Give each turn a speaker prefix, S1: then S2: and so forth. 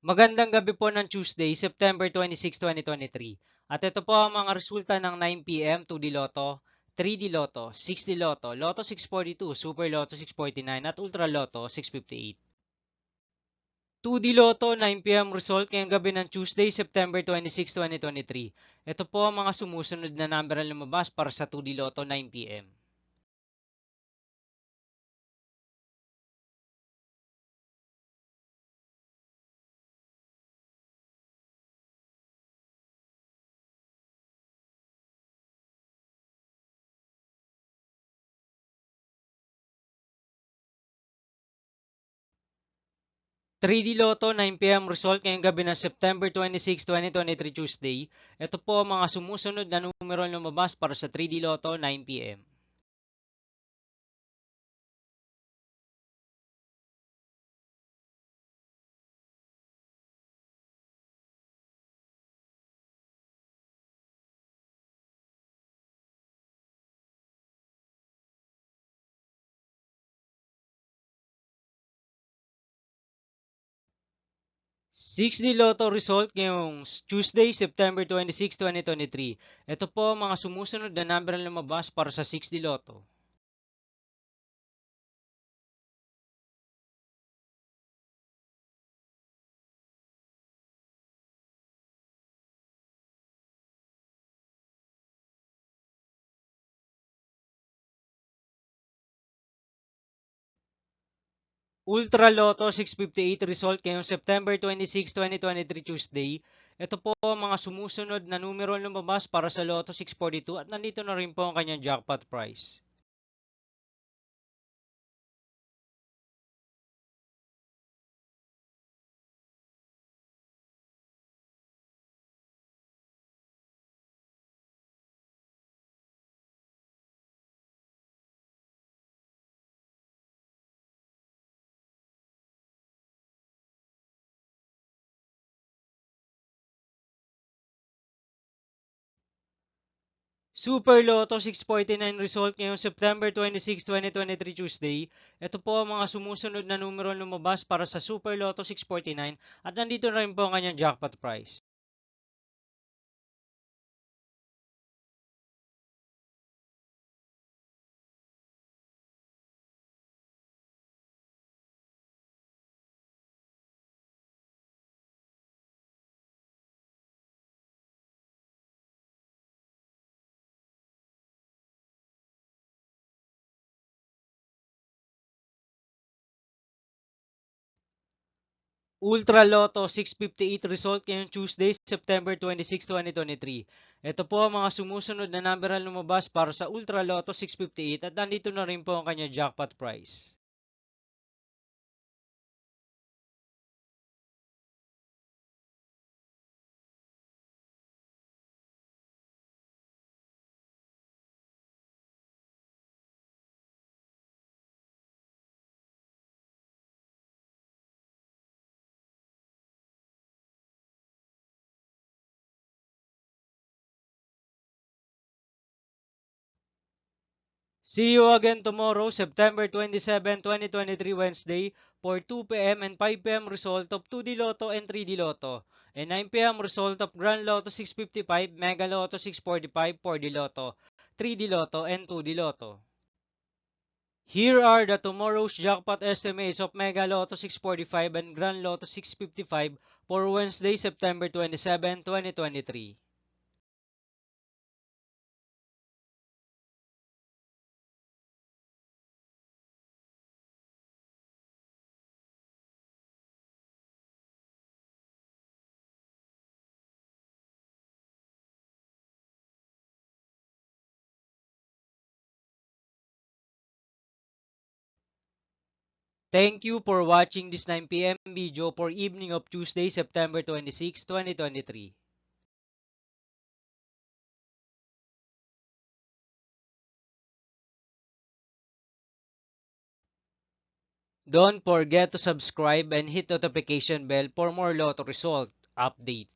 S1: Magandang gabi po ng Tuesday, September 26, 2023. At ito po ang mga resulta ng 9 p.m. 2D Lotto, 3D Lotto, 6D Lotto, Lotto 642, Super Lotto 649 at Ultra Lotto 658. 2D Lotto 9 p.m. result ngayong gabi ng Tuesday, September 26, 2023. Ito po ang mga sumusunod na number na lumabas para sa 2D Lotto 9 p.m. 3D Lotto 9 p.m. result ngayong gabi ng September 26, 2023 Tuesday. Ito po ang mga sumusunod na numero na lumabas para sa 3D Lotto 9 p.m. 6D Lotto result ngayong Tuesday, September 26, 2023. Ito po ang mga sumusunod na number na lumabas para sa 6D Lotto. Ultra Lotto 658 result ngayong September 26, 2023 Tuesday. Ito po ang mga sumusunod na numero na lumabas para sa Lotto 642 at nandito na rin po ang kanyang jackpot price. Super Lotto 649 result ngayong September 26, 2023 Tuesday. Ito po ang mga sumusunod na numero lumabas para sa Super Lotto 649 at nandito na rin po ang kanyang jackpot price. Ultra Lotto 658 result ngayong Tuesday, September 26, 2023. Ito po ang mga sumusunod na number na lumabas para sa Ultra Lotto 658 at nandito na rin po ang kanyang jackpot price. See you again tomorrow, September 27, 2023, Wednesday, for 2 p.m. and 5 p.m. result of 2D Lotto and 3D Lotto, and 9 p.m. result of Grand Lotto 655, Mega Lotto 645, 4D Lotto, 3D Lotto, and 2D Lotto. Here are the tomorrow's jackpot estimates of Mega Lotto 645 and Grand Lotto 655 for Wednesday, September 27, 2023. Thank you for watching this 9 p.m. video for evening of Tuesday, September 26, 2023. Don't forget to subscribe and hit notification bell for more Lotto result update.